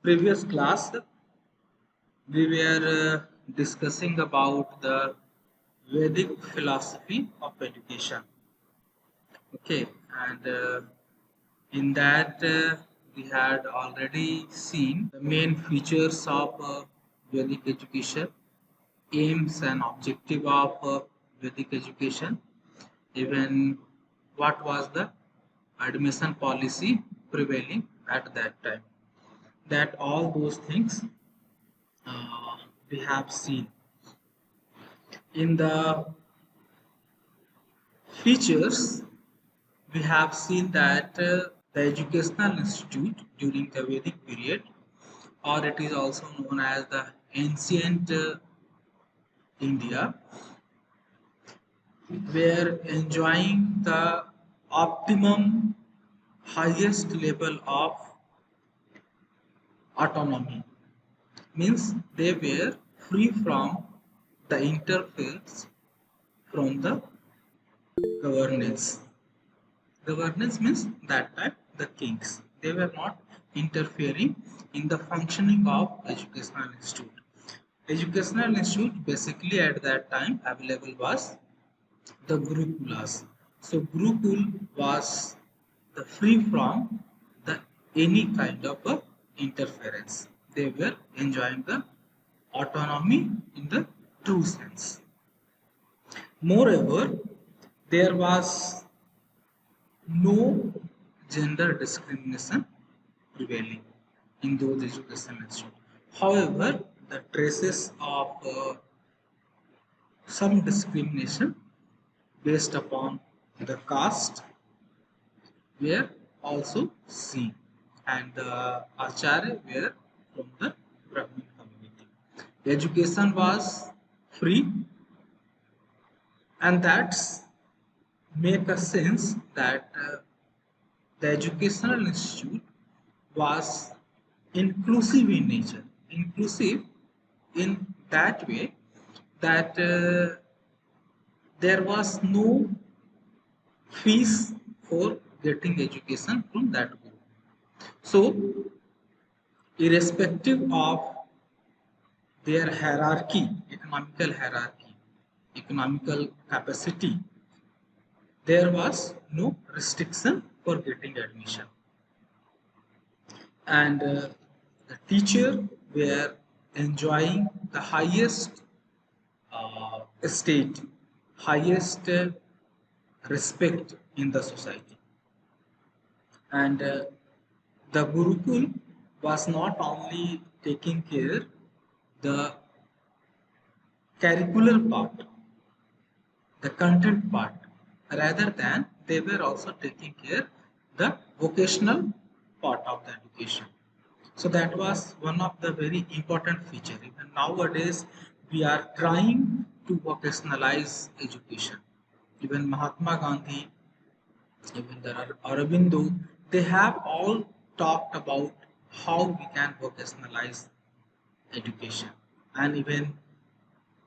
Previous class we were discussing about the Vedic philosophy of education. Okay, and in that we had already seen the main features of Vedic education, aims and objective of Vedic education, even what was the admission policy prevailing at that time. That all those things uh, we have seen in the features. We have seen that the educational institute during the Vedic period, or it is also known as the ancient India, were enjoying the optimum highest level of autonomy. Means they were free from the interference from the governance. Governance means that time the kings. They were not interfering in the functioning of educational institute. Educational institute basically at that time available was the Gurukulas. So Gurukul was the free from the any kind of interference. They were enjoying the autonomy in the true sense. Moreover, there was no gender discrimination prevailing in those educational institutes. However, the traces of some discrimination based upon the caste were also seen, and the Acharya were from the Brahmin community. Education was free, and that's make a sense that the educational institute was inclusive in nature, inclusive in that way that there was no fees for getting education from that group. So, irrespective of their economical capacity, there was no restriction for getting admission. And the teacher were enjoying the highest state, highest respect in the society. And the Gurukul was not only taking care the curricular part, the content part, rather than they were also taking care the vocational part of the education. So that was one of the very important feature. Even nowadays, we are trying to vocationalize education. Even Mahatma Gandhi, even there are Aurobindo, they have all talked about how we can vocationalize education. And even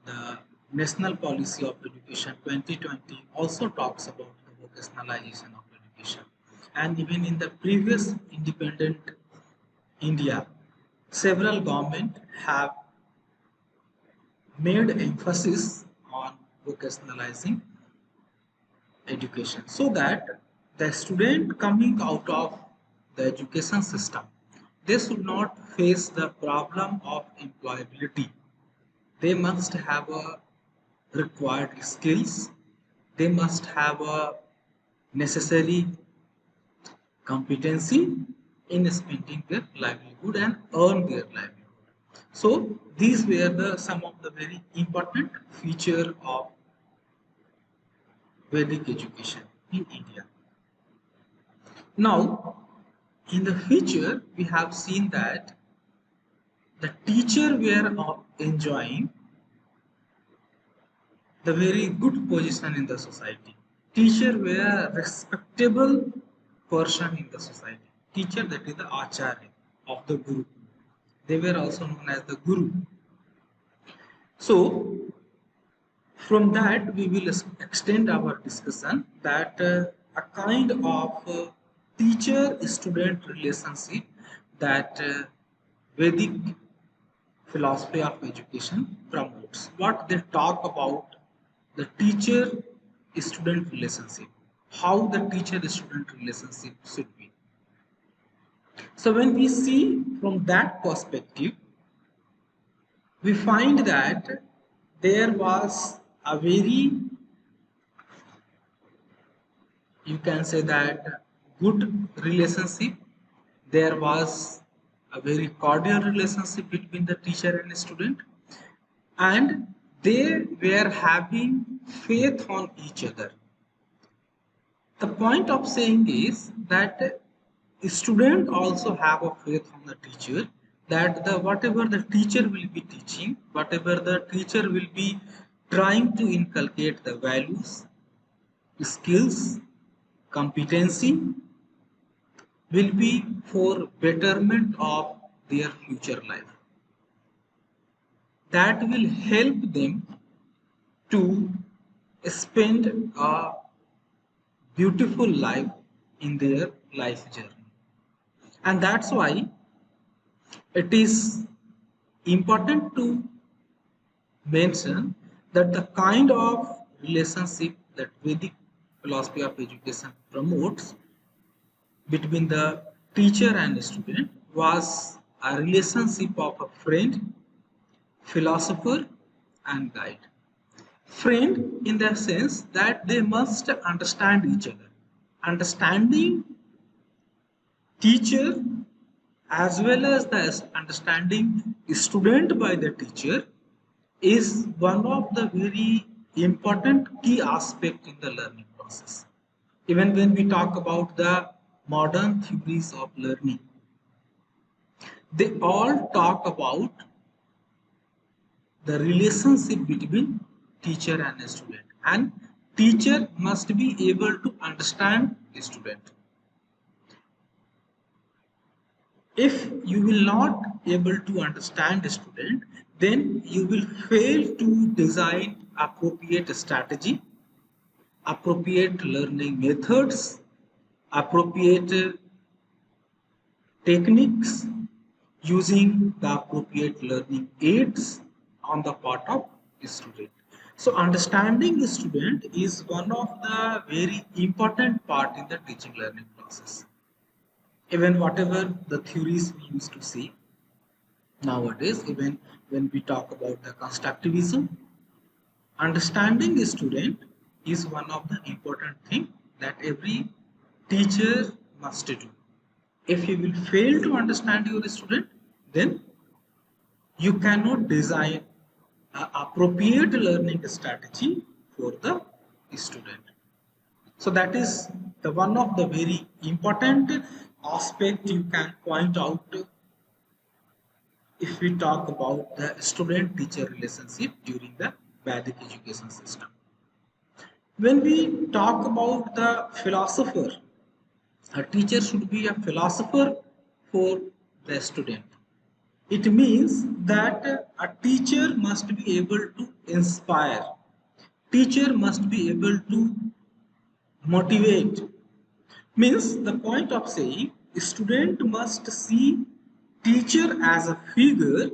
the National Policy of Education 2020 also talks about the vocationalization of education. And even in the previous independent India, several governments have made emphasis on vocationalizing education so that the student coming out of the education system, they should not face the problem of employability. They must have a required skills, they must have a necessary competency in spending their livelihood and earn their livelihood. So these were the some of the very important feature of Vedic education in India. Now, in the future, we have seen that the teacher were enjoying the very good position in the society. Teacher were a respectable person in the society. Teacher, that is the Acharya of the Guru. They were also known as the Guru. So, from that, we will extend our discussion that a kind of teacher-student relationship that Vedic philosophy of education promotes. What they talk about the teacher-student relationship, how the teacher-student relationship should be. So when we see from that perspective, we find that there was a very, you can say that, good relationship. There was a very cordial relationship between the teacher and student, and they were having faith on each other. The point of saying is that student also have a faith on the teacher, that the whatever the teacher will be teaching, whatever the teacher will be trying to inculcate the values, skills, competency, will be for betterment of their future life. That will help them to spend a beautiful life in their life journey. And that's why it is important to mention that the kind of relationship that Vedic philosophy of education promotes between the teacher and student was a relationship of a friend, philosopher, and guide. Friend in the sense that they must understand each other. Understanding teacher as well as the understanding student by the teacher is one of the very important key aspect in the learning process. Even when we talk about the modern theories of learning, they all talk about the relationship between teacher and student, and teacher must be able to understand the student. If you will not able to understand the student, then you will fail to design appropriate strategy, appropriate learning methods, appropriate techniques, using the appropriate learning aids on the part of the student. So understanding the student is one of the very important part in the teaching learning process. Even whatever the theories we used to see nowadays, even when we talk about the constructivism, understanding the student is one of the important thing that every teacher must do. If you will fail to understand your student, then you cannot design an appropriate learning strategy for the student. So that is the one of the very important aspect you can point out if we talk about the student-teacher relationship during the Vedic education system. When we talk about the philosopher, a teacher should be a philosopher for the student. It means that a teacher must be able to inspire. Teacher must be able to motivate. Means the point of saying student must see teacher as a figure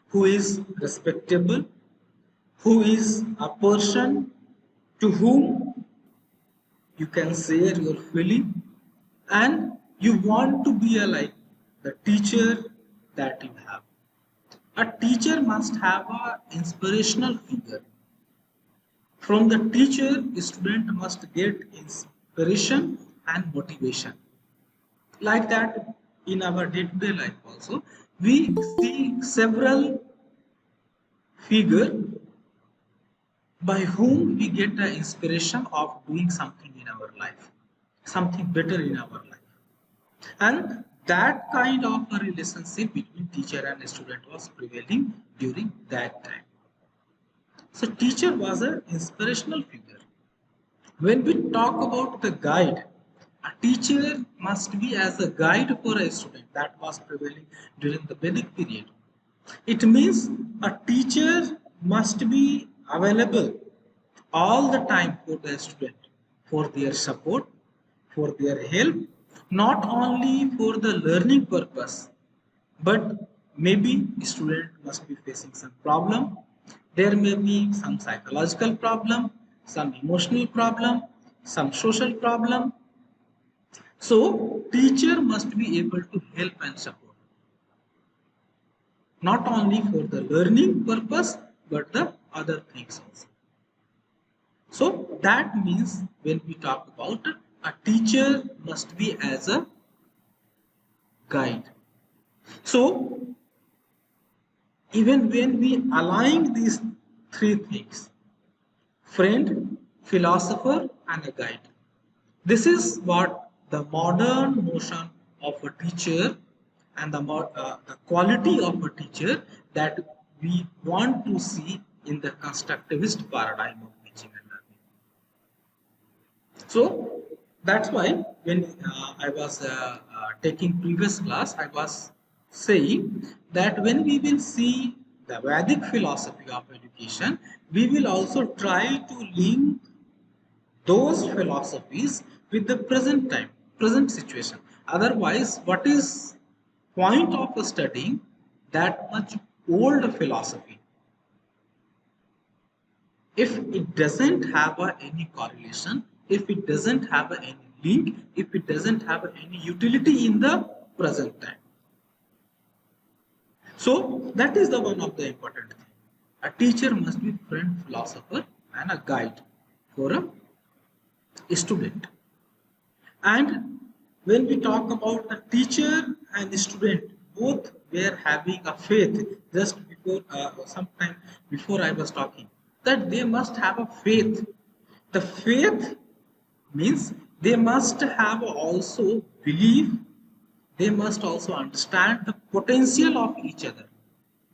who is respectable, who is a person to whom you can share your feeling, and you want to be a like the teacher that you have. A teacher must have an inspirational figure. From the teacher, the student must get inspiration and motivation. Like that, in our day-to-day life also, we see several figure by whom we get the inspiration of doing something in our life, something better in our life. And that kind of a relationship between teacher and student was prevailing during that time. So teacher was an inspirational figure. When we talk about the guide, a teacher must be as a guide for a student. That was prevailing during the Vedic period. It means a teacher must be available all the time for the student, for their support, for their help, not only for the learning purpose, but maybe student must be facing some problem. There may be some psychological problem, some emotional problem, some social problem. So teacher must be able to help and support, not only for the learning purpose, but the other things also. So that means when we talk about a teacher must be as a guide. So even when we align these three things, friend, philosopher, and a guide, this is what the modern notion of a teacher and the quality of a teacher that we want to see in the constructivist paradigm of teaching and learning. So that's why when I was taking previous class, I was saying that when we will see the Vedic philosophy of education, we will also try to link those philosophies with the present time, present situation. Otherwise, what is point of studying that much old philosophy if it doesn't have any correlation, if it doesn't have any link, if it doesn't have any utility in the present time? So that is the one of the important thing. A teacher must be friend, philosopher, and a guide for a student. And when we talk about the teacher and the student, both were having a faith. Just before, sometime before I was talking, that they must have a faith. The faith means they must have also belief. They must also understand the potential of each other.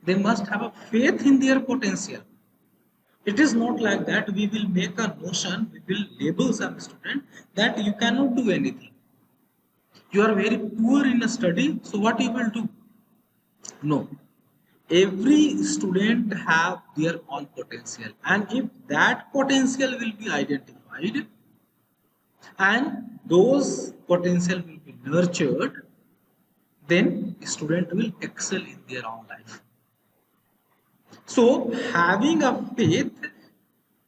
They must have a faith in their potential. It is not like that we will make a notion, we will label some student that you cannot do anything. You are very poor in a study, so what you will do? No. Every student have their own potential, and if that potential will be identified and those potential will be nurtured, then student will excel in their own life. So having a faith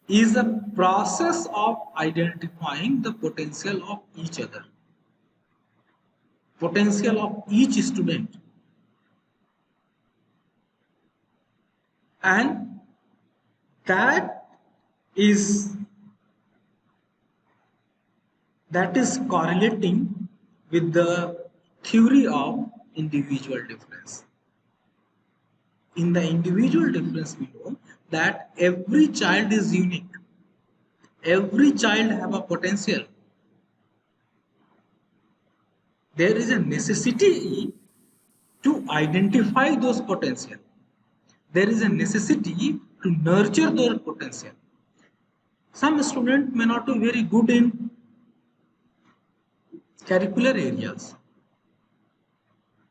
is a process of identifying the potential of each other, potential of each student, and that is correlating with the theory of individual difference. In the individual difference, we know that every child is unique. Every child have a potential. There is a necessity to identify those potential. There is a necessity to nurture their potential. Some student may not be very good in curricular areas,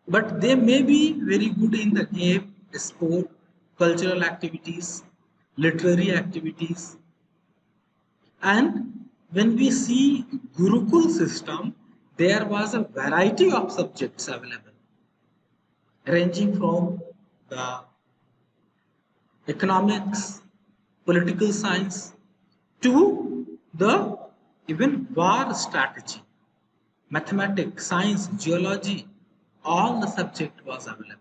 but they may be very good in the game, sport, cultural activities, literary activities. And when we see Gurukul system, there was a variety of subjects available, ranging from the economics, political science, to the even war strategy, mathematics, science, geology, all the subject was available.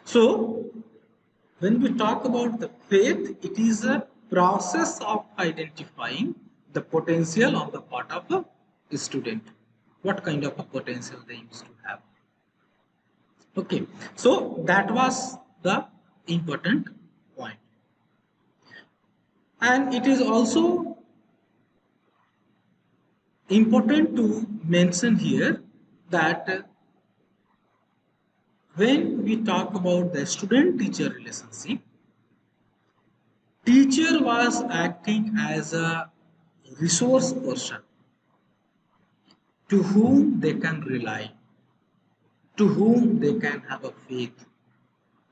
So when we talk about the faith, it is a process of identifying the potential on the part of a student. What kind of a potential they used to have. Okay, so that was the important point. And it is also important to mention here that when we talk about the student-teacher relationship, teacher was acting as a resource person to whom they can rely, to whom they can have a faith,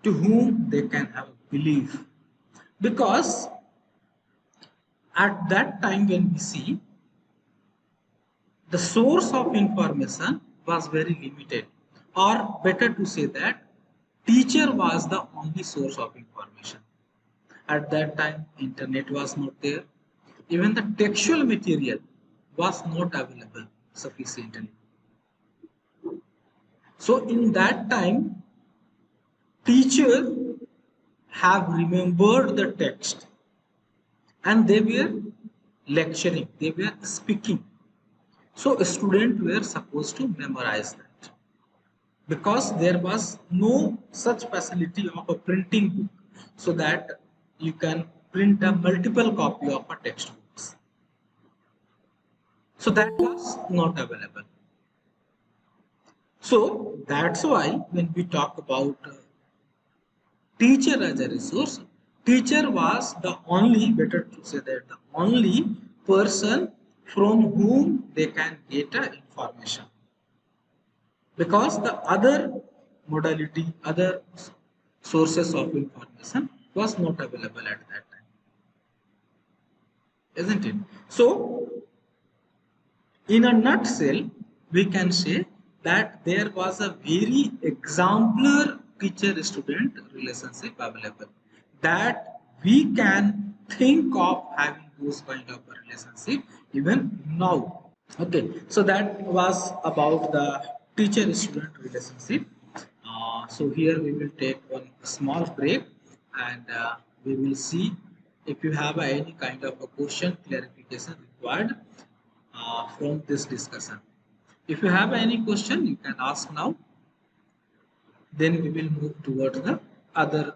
to whom they can have a belief. Because at that time when we see, the source of information was very limited, or better to say that teacher was the only source of information. At that time, internet was not there. Even the textual material was not available sufficiently. So in that time, teacher have remembered the text and they were lecturing, they were speaking. So students were supposed to memorize that because there was no such facility of a printing book so that you can print a multiple copy of a textbooks. So that was not available. So that's why when we talk about teacher as a resource, teacher was the only, better to say that the only person from whom they can get information, because the other modality, other sources of information was not available at that time, isn't it? So in a nutshell, we can say that there was a very exemplar teacher-student relationship available, that we can think of having those kind of a relationship even now. Okay, so that was about the teacher-student relationship. So here we will take one small break and we will see if you have any kind of a question clarification required from this discussion. If you have any question, you can ask now. Then we will move towards the other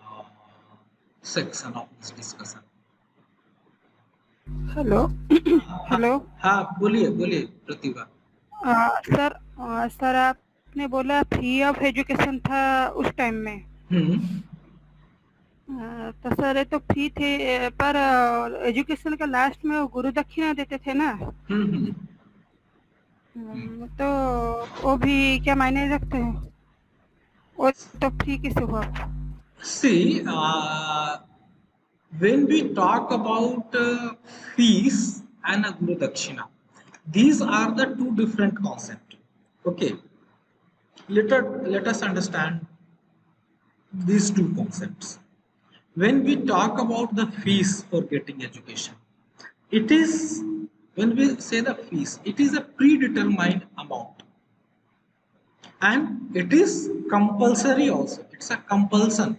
uh, section of this discussion. Hello हाँ hello हाँ बोलिए बोलिए प्रतिभा. Sir sir आपने बोला free of education था उस time में. तो सर ये तो फ्री थे पर एजुकेशन का लास्ट में वो गुरु दक्षिणा देते थे ना. तो वो भी क्या मायने रखते हैं? वो तो फ्री किसे हुआ? See, when we talk about fees and Guru Dakshina, these are the two different concepts. Okay, let us understand these two concepts. When we talk about the fees for getting education, it is, when we say the fees, it is a predetermined amount and it is compulsory also. It's a compulsion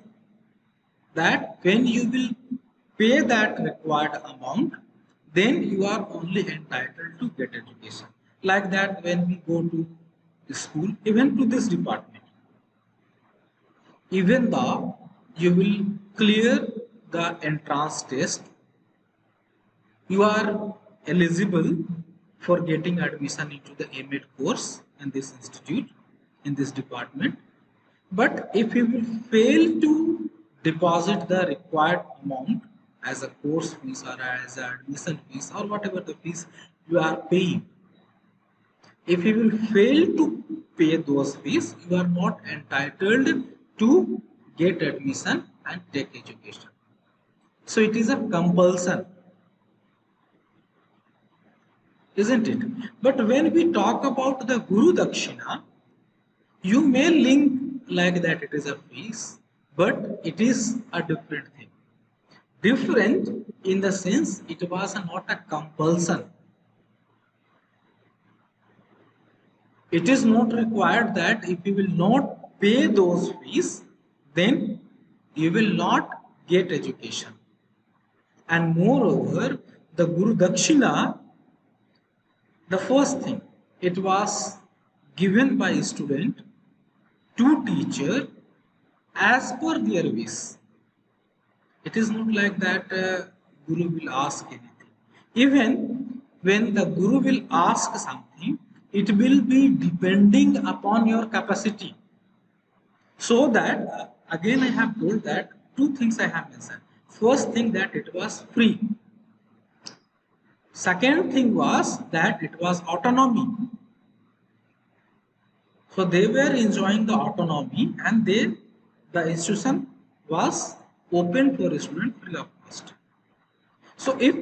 that when you will pay that required amount, then you are only entitled to get education. Like that, when we go to school, even to this department, even though you will clear the entrance test, you are eligible for getting admission into the M.Ed course in this institute, in this department. But if you will fail to deposit the required amount as a course fees or as an admission fees or whatever the fees you are paying, if you will fail to pay those fees, you are not entitled to get admission and take education. So it is a compulsion, isn't it? But when we talk about the Guru Dakshina, you may link like that it is a fees, but it is a different thing. Different in the sense it was not a compulsion. It is not required that if you will not pay those fees, then you will not get education. And moreover, the Guru Dakshina, the first thing, it was given by student to teacher as per their wish. It is not like that Guru will ask anything. Even when the Guru will ask something, it will be depending upon your capacity. So that, again I have told that two things I have mentioned. First thing, that it was free. Second thing was that it was autonomy. So they were enjoying the autonomy and the institution was open for student free of cost. So if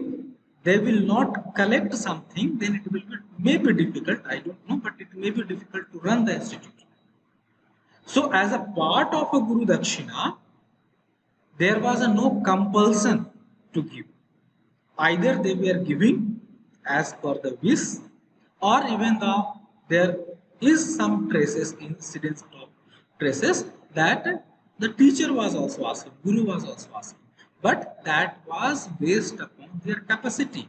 they will not collect something, then it will be maybe difficult, I don't know, but it may be difficult to run the institute. So as a part of a Guru Dakshina, there was a no compulsion to give. Either they were giving as per the wish, or even though there is some traces, incidents of traces that the teacher was also asking, Guru was also asking, but that was based upon their capacity.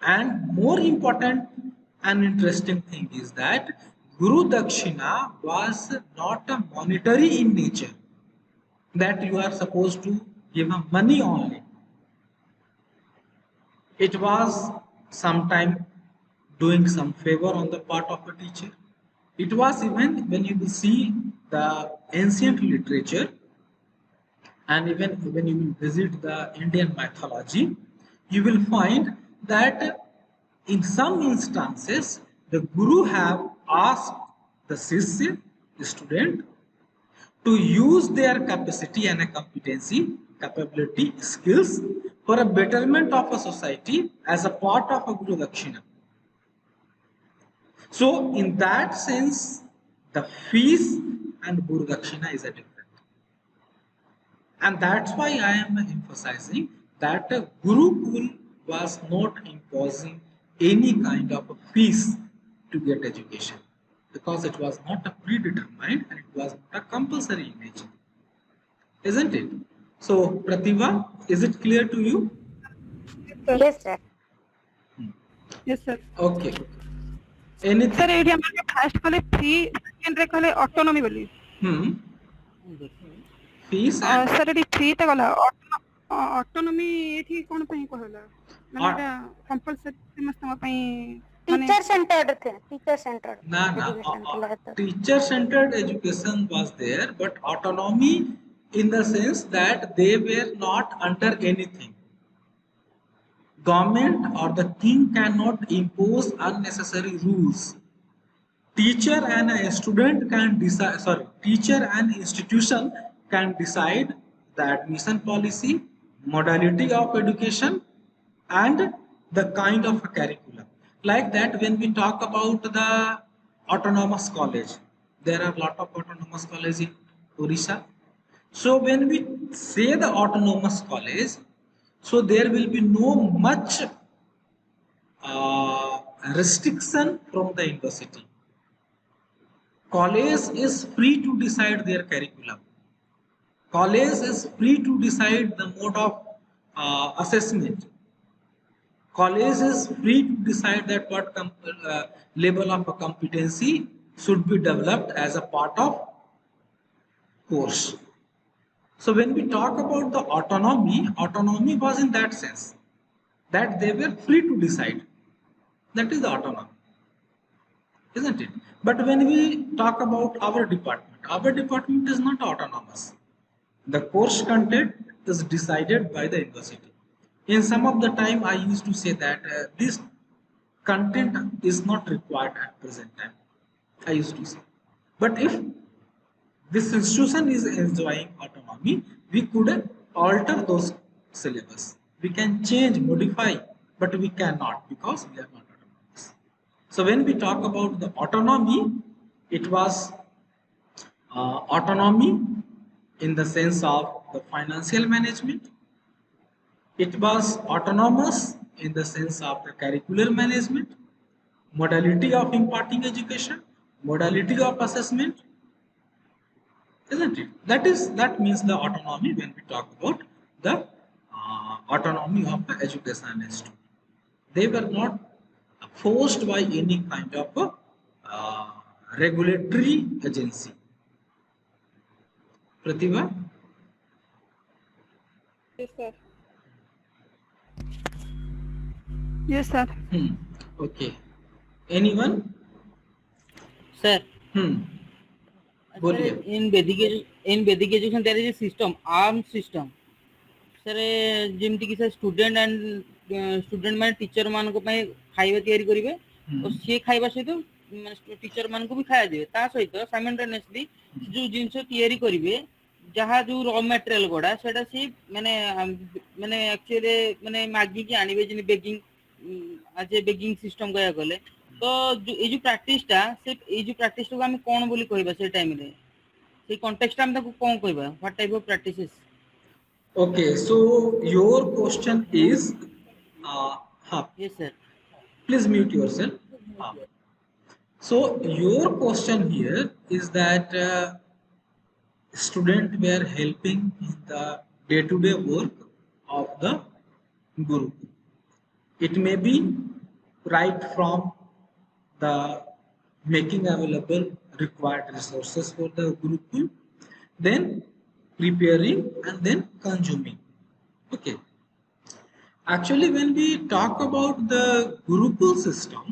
And more important and interesting thing is that Guru Dakshina was not a monetary in nature, that you are supposed to give a money only. It was sometime doing some favor on the part of a teacher. It was even when you will see the ancient literature, and even when you will visit the Indian mythology, you will find that in some instances the Guru have asked the Sishya, the student, to use their capacity and a competency, capability, skills for a betterment of a society as a part of a Guru Dakshina. So, in that sense, the fees and Guru Dakshina is a different. And that's why I am emphasizing that Gurukul was not imposing any kind of a fees to get education, because it was not a predetermined and it was not a compulsory in nature, isn't it? So, Pratibha, is it clear to you? Yes, sir. yes sir. Okay. Anything? sir एठी हमर first कहले free second रे कहले autonomy बोली Fees and sir एठी free त गला autonomy एठी कोन पई कहला माने एटा कंपलसरी समस्त पई टीचर सेंटर्ड थे, टीचर सेंटर्ड ना teacher centered education was there, but autonomy in the sense that they were not under anything. Government or the king cannot impose unnecessary rules. Teacher and a student can decide, sorry, teacher and institution can decide the admission policy, modality of education, and the kind of curriculum. Like that, when we talk about the autonomous college, there are a lot of autonomous colleges in Orissa. So when we say the autonomous college, so there will be no much restriction from the university. College is free to decide their curriculum. College is free to decide the mode of assessment. College is free to decide that what level of competency should be developed as a part of course. So when we talk about the autonomy, autonomy was in that sense that they were free to decide. That is the autonomy, isn't it? But when we talk about our department is not autonomous. The course content is decided by the university. In some of the time, I used to say that this content is not required at present time. I used to say. But if this institution is enjoying autonomy, we could alter those syllabus. We can change, modify, but we cannot because we are not autonomous. So when we talk about the autonomy, it was autonomy in the sense of the financial management. It was autonomous in the sense of the curricular management, modality of imparting education, modality of assessment, isn't it? That means the autonomy when we talk about the autonomy of the education institute. They were not forced by any kind of regulatory agency. Pratibha? yes sir yes sir Okay. Anyone? Sir, बोलिए. in Vedic education there is a system, arm system. Sir, जेमती कि student and student माने teacher मान को पई खाଇବା तयारी करिवे और से खाଇବା सहित माने टीचर मान को भी खाया देबे ता सहित साइमल्टेनियसली जो जिंस तयारी करिवे जहा जो रॉ मटेरियल गोडा सेटा से माने एक्चुअली माने मागी की आनिबे जिन बेकिंग आज बेकिंग सिस्टम गया गले तो ये जो प्रैक्टिस टा से ये जो प्रैक्टिस को हम कोन बोली कहबा से टाइम रे সেই কনটেক্সট আমি তাকে কোন কইবা what type of practices Okay, so your question is, huh, yes sir please mute yourself. Huh. So your question here is that students were helping in the day-to-day work of the guru. It may be right from the making available required resources for the Gurukul, then preparing and then consuming. Okay. Actually, when we talk about the Gurukul system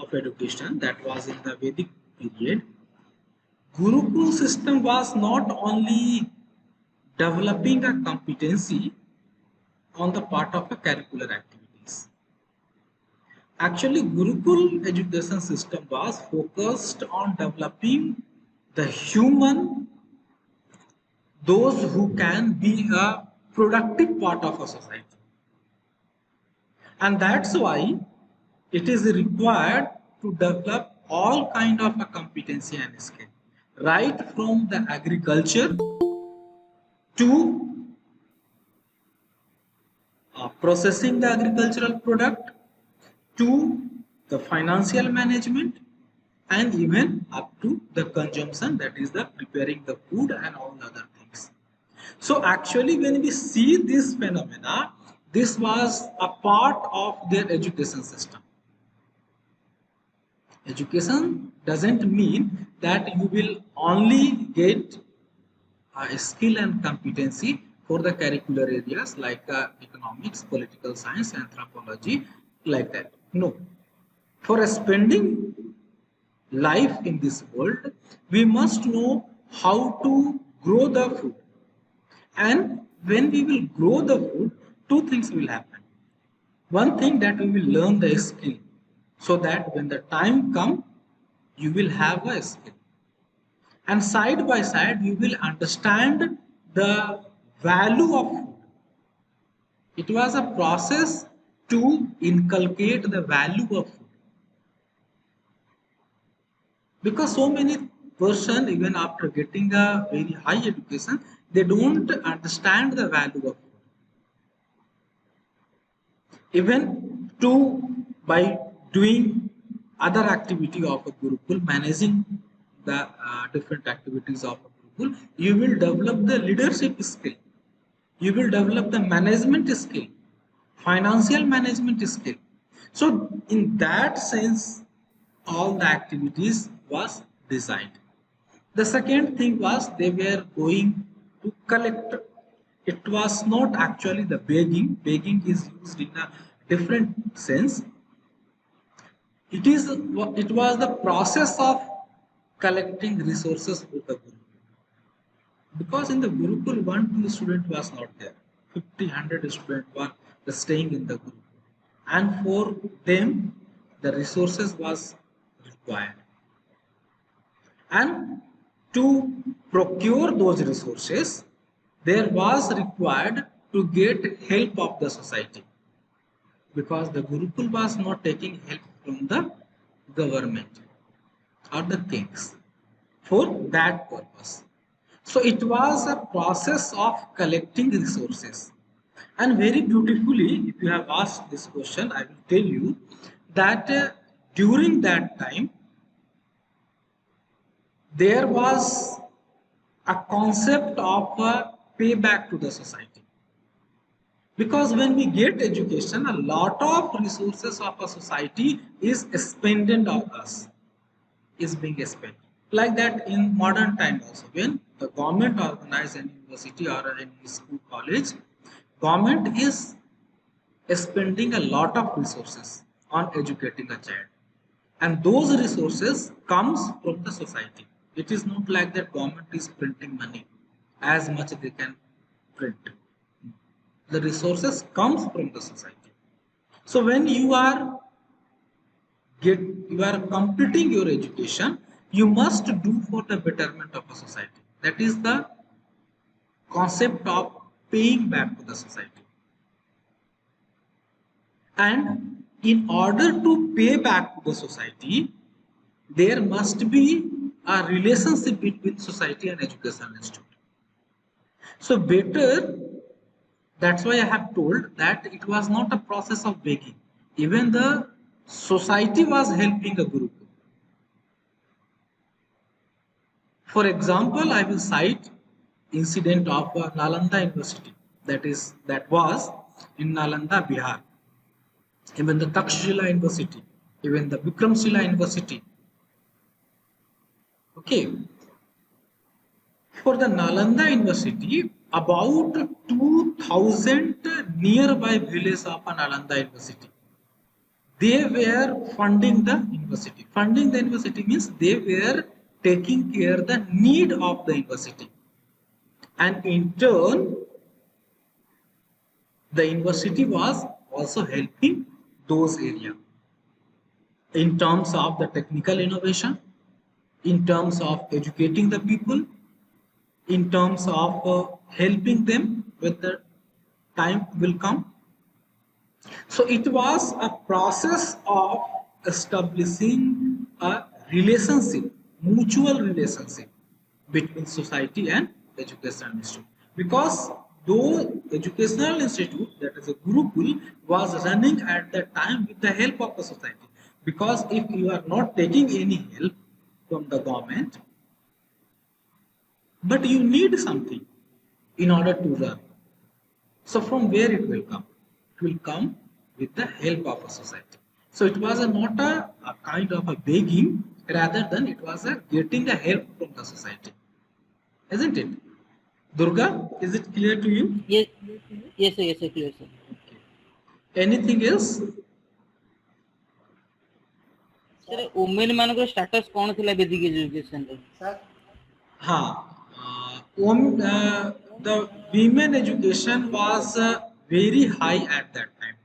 of education that was in the Vedic period, Gurukul system was not only developing a competency on the part of the curricular activities. Actually, Gurukul education system was focused on developing the human, those who can be a productive part of a society. And that's why it is required to develop all kind of a competency and skill, right from the agriculture to processing the agricultural product to the financial management and even up to the consumption, that is the preparing the food and all other things. So actually when we see this phenomena, this was a part of their education system. Education doesn't mean that you will only get skill and competency for the curricular areas like economics, political science, anthropology, like that. No. For spending life in this world, we must know how to grow the food. And when we will grow the food, two things will happen. One thing, that we will learn the skill, so that when the time comes, you will have a skill. And side by side, you will understand the value of food. It was a process to inculcate the value of food. Because so many person, even after getting a very high education, they don't understand the value of food. Even by doing other activity of a Gurukul, managing the different activities of a Gurukul, you will develop the leadership skill, you will develop the management skill, financial management skill. So in that sense, all the activities was designed. The second thing was they were going to collect. It was not actually the begging. Begging is used in a different sense. It was the process of collecting resources for the Gurukul. Because in the Gurukul, 1-2 student was not there. 50-100 students were staying in the Gurukul. And for them, the resources was required. And to procure those resources, there was required to get help of the society, because the Gurukul was not taking help from the government or the kings for that purpose. So it was a process of collecting resources. And very beautifully, if you have asked this question, I will tell you that during that time, there was a concept of a payback to the society. Because when we get education, a lot of resources of a society is expended on us, is being spent. Like that in modern time also, when the government organize an university or any school college, government is spending a lot of resources on educating a child. And those resources comes from the society. It is not like that government is printing money as much they can print. The resources comes from the society. So when you are completing your education, you must do for the betterment of a society. That is the concept of paying back to the society. And in order to pay back to the society, there must be a relationship between society and educational institute. So better, that's why I have told that it was not a process of begging. Even the society was helping a group. For example, I will cite incident of Nalanda University, that was in Nalanda, Bihar. Even the Takshashila University, even the Vikramshila University. Okay, for the Nalanda University, about 2000 nearby villages of Nalanda University, they were funding the university. Funding the university means they were taking care of the need of the university, and in turn the university was also helping those areas in terms of the technical innovation, in terms of educating the people, in terms of helping them when the time will come. So it was a process of establishing a relationship, mutual relationship between society and educational institute. Because though educational institute, that is a Gurukul, was running at that time with the help of the society. Because if you are not taking any help from the government, but you need something in order to run. So from where it will come? It will come with the help of a society. So it was not a kind of a begging, rather than it was a getting a help from the society. Isn't it? Durga, is it clear to you? Yes, yes, sir, yes, sir, clear, sir. Anything else? Sir, women ମାନଙ୍କର status କଣ ଥିଲା Vedic education ରେ? The women education was very high at that time.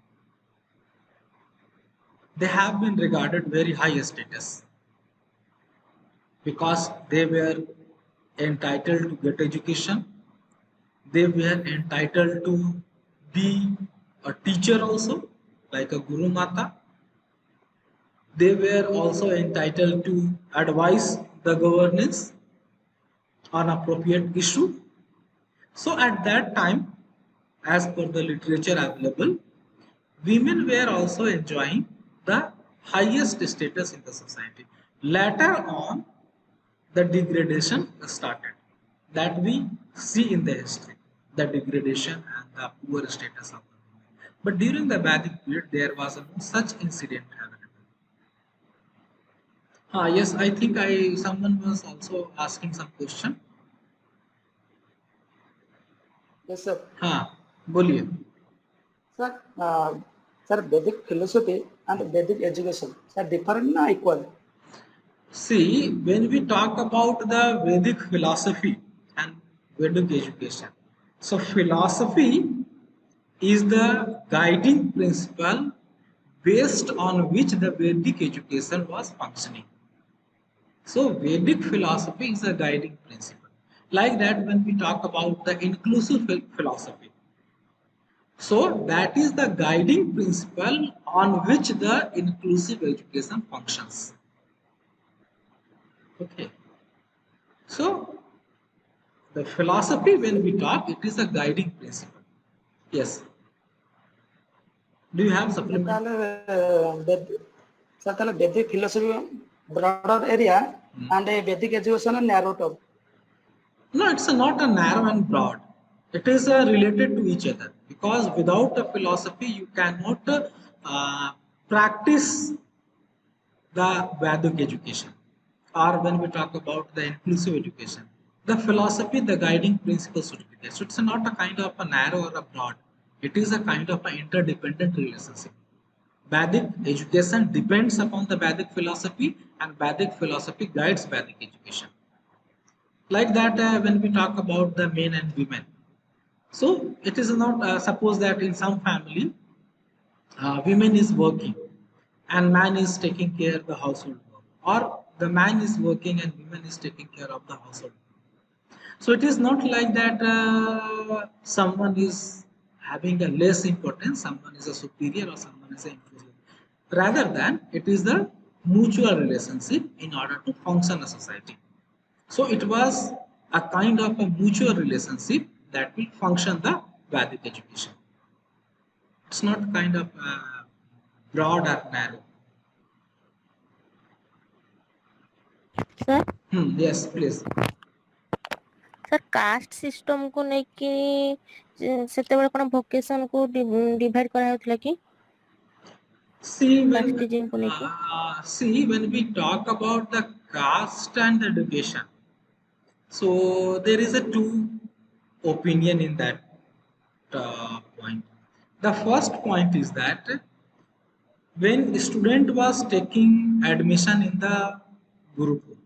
They have been regarded very high status because they were entitled to get education. They were entitled to be a teacher also, like a Guru Mata. They were also entitled to advise the governance on appropriate issue. So at that time, as per the literature available, women were also enjoying the highest status in the society. Later on, the degradation started. That we see in the history, the degradation and the poor status of the women. But during the Vedic period, there was no such incident available. Yes, I think someone was also asking some question. Yes, sir. बोलिए. Sir, Vedic philosophy and Vedic education are different or equal? See, when we talk about the Vedic philosophy and Vedic education, so philosophy is the guiding principle based on which the Vedic education was functioning. So Vedic philosophy is a guiding principle. Like that, when we talk about the inclusive philosophy, so that is the guiding principle on which the inclusive education functions. Okay. So the philosophy, when we talk, it is a guiding principle. Yes. Do you have supplement? Sir, Vedic philosophy broader area and a Vedic education a narrow term. No, it's not a narrow and broad. It is related to each other, because without a philosophy, you cannot practice the Vedic education. Or when we talk about the inclusive education, the philosophy, the guiding principle should be there. So it's not a kind of a narrow or a broad. It is a kind of an interdependent relationship. Vedic education depends upon the Vedic philosophy, and Vedic philosophy guides Vedic education. Like that, when we talk about the men and women, so it is not suppose that in some family, women is working and man is taking care of the household work, or the man is working and woman is taking care of the household work. So it is not like that someone is having a less importance, someone is a superior or someone is an inferior. Rather than it is the mutual relationship in order to function a society. So it was a kind of a mutual relationship that will function the Vedic education. It's not kind of broad or narrow. Sir Yes, please. Sir caste system को लेके सेतेबेले कोन vocation को divide करा होतला कि See casteism को लेके when we talk about the caste and education, so there is a two opinion in that point. The first point is that when the student was taking admission in the Gurukul,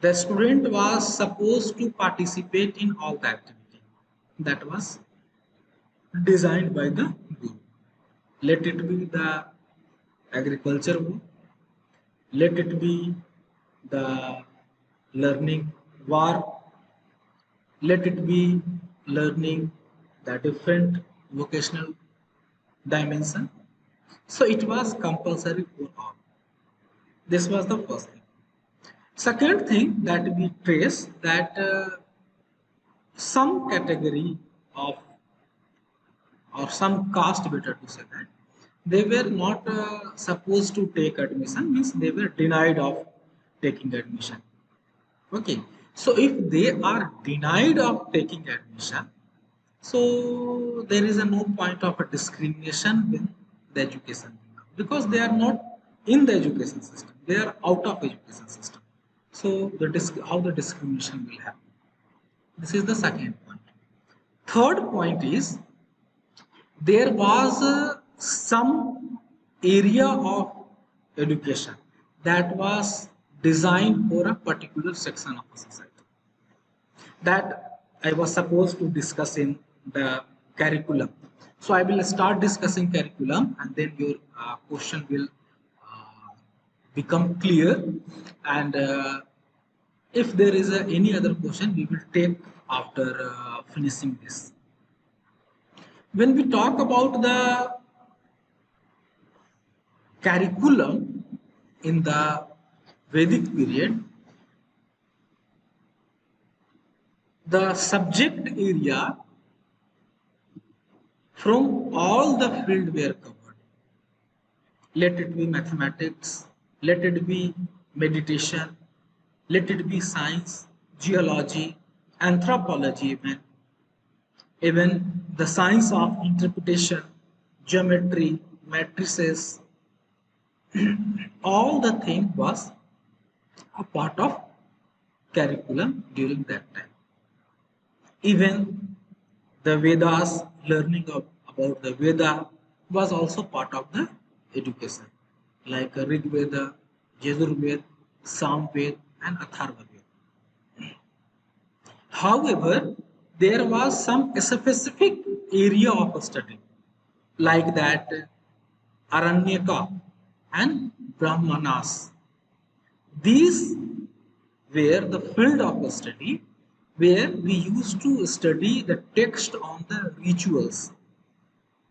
the student was supposed to participate in all the activity that was designed by the Guru. Let it be the agriculture work, let it be the learning war, let it be learning the different vocational dimension. So it was compulsory for all. This was the first thing. Second thing that we trace that some category of or some caste, better to say that, they were not supposed to take admission, means they were denied of taking admission. Okay, so if they are denied of taking admission, so there is a no point of a discrimination with the education, because they are not in the education system, they are out of education system. So how the discrimination will happen. This is the second point. Third point is there was some area of education that was designed for a particular section of the society that I was supposed to discuss in the curriculum. So I will start discussing curriculum, and then your question will become clear, and if there is any other question we will take after finishing this. When we talk about the curriculum in the Vedic period, the subject area from all the field were covered. Let it be mathematics, let it be meditation, let it be science, geology, anthropology, even the science of interpretation, geometry, matrices, all the thing was a part of curriculum during that time. Even the Vedas, learning about the Veda was also part of the education, like Rig Veda, Yajur Veda, Sam Veda, and Atharva Veda. However, there was some specific area of study, like that Aranyaka and Brahmanas. These were the field of study where we used to study the text on the rituals,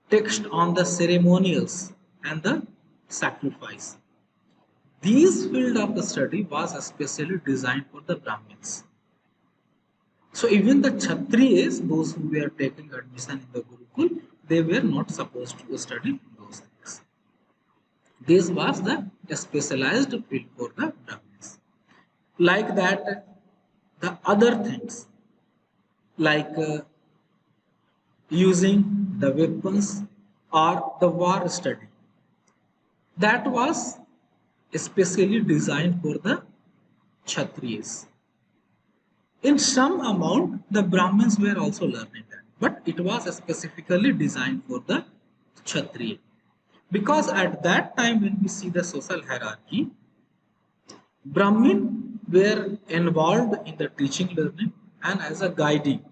text on the ceremonials, and the sacrifice. These field of study was especially designed for the Brahmins. So even the Kshatriyas, those who were taking admission in the Gurukul, they were not supposed to study those things. This was the specialized field for the Brahmins. Like that, the other things, like using the weapons or the war study, that was especially designed for the Kshatriyas. In some amount, the Brahmins were also learning that, but it was specifically designed for the Kshatriya. Because at that time, when we see the social hierarchy, Brahmin were involved in the teaching, learning, and as a guiding,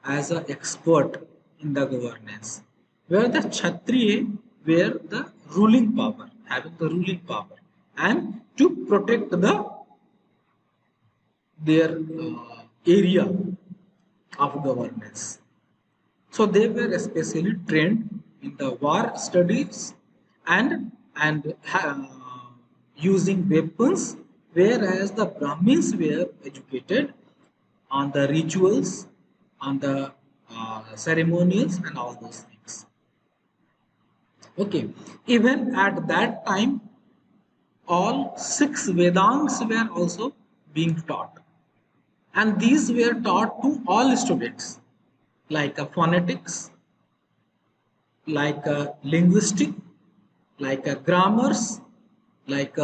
as an expert in the governance, where the Kshatriya were the ruling power, having the ruling power, and to protect their area of governance. So they were especially trained in the war studies and using weapons whereas the Brahmins were educated on the rituals, on the ceremonials, and all those things. Okay, even at that time, all 6 Vedants were also being taught, and these were taught to all students, like phonetics, like linguistic, like grammars, like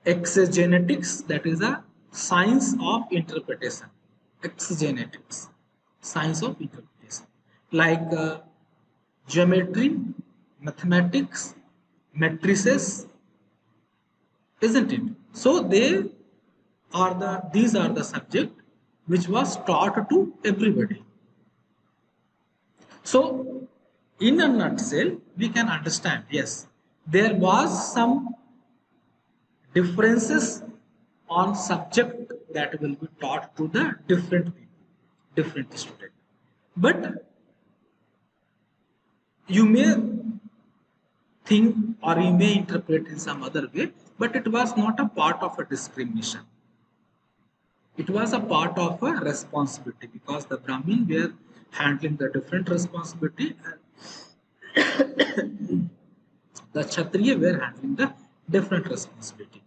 exegenetics, that is a science of interpretation. Exegenetics, science of interpretation, like geometry, mathematics, matrices, isn't it? So these are the subject which was taught to everybody. So, in a nutshell, we can understand, yes, there was some differences on subject that will be taught to the different people, different students. But you may think or you may interpret in some other way, but it was not a part of a discrimination. It was a part of a responsibility, because the Brahmin were handling the different responsibility, and the Kshatriya were handling the different responsibility.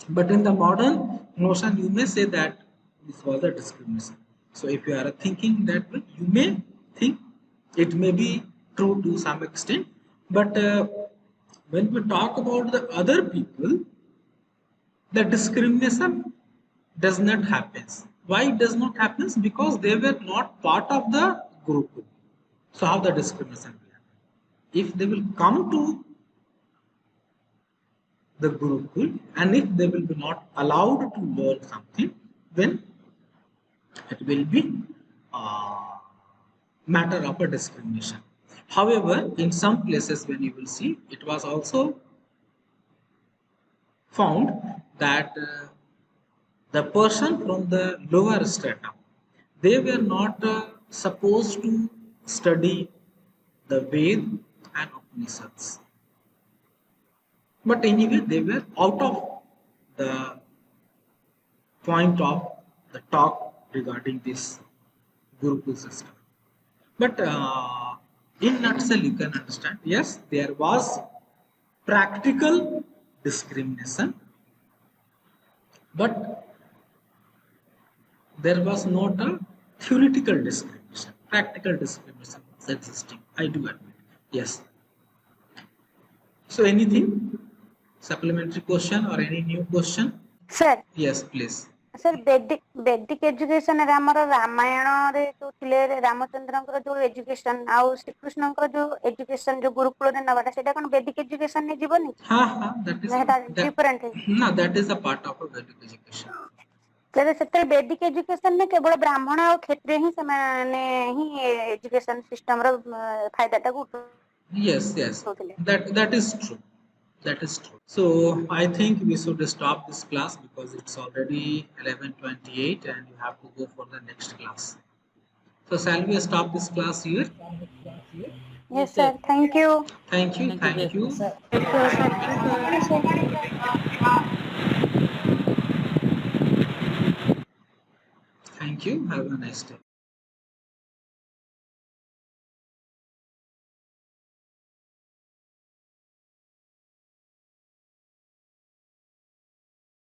But in the modern notion, you may say that this was a discrimination. So if you are thinking that way, you may think it may be true to some extent. But when we talk about the other people, the discrimination does not happen. Why it does not happen? Because they were not part of the group. So how the discrimination will happen? If they will come to the Gurukul, and if they will be not allowed to learn something, then it will be a matter of a discrimination. However, in some places when you will see, it was also found that the person from the lower stratum, they were not supposed to study the Ved and Upanishads. But anyway, they were out of the point of the talk regarding this Gurukul system. But in nutshell, you can understand, yes, there was practical discrimination, but there was not a theoretical discrimination. Practical discrimination was existing. I do admit. Yes. So anything? Supplementary question or any new question? Sir Yes, please. Sir Vedic education रे हमर रामायण रे जो थिले रामचंद्रଙ୍କର जो education आउ श्रीकृष्णଙ୍କର जो education जो गुरुकुल रे नवाटा सेटा कोन बेदिक एजुकेशन ने जीवनी That is डिफरेंट है no, that is a part of a Vedic education. तेरे सेते बेदिक एजुकेशन ने केवल ब्राह्मण और क्षत्रिय ही समाने ही एजुकेशन सिस्टम रो फायदा टा को Yes, that is true. That is true. So I think we should stop this class because it's already 11:28 and you have to go for the next class. So shall we stop this class here? Yes sir thank you Thank you. Thank you. Thank you. Have a nice day.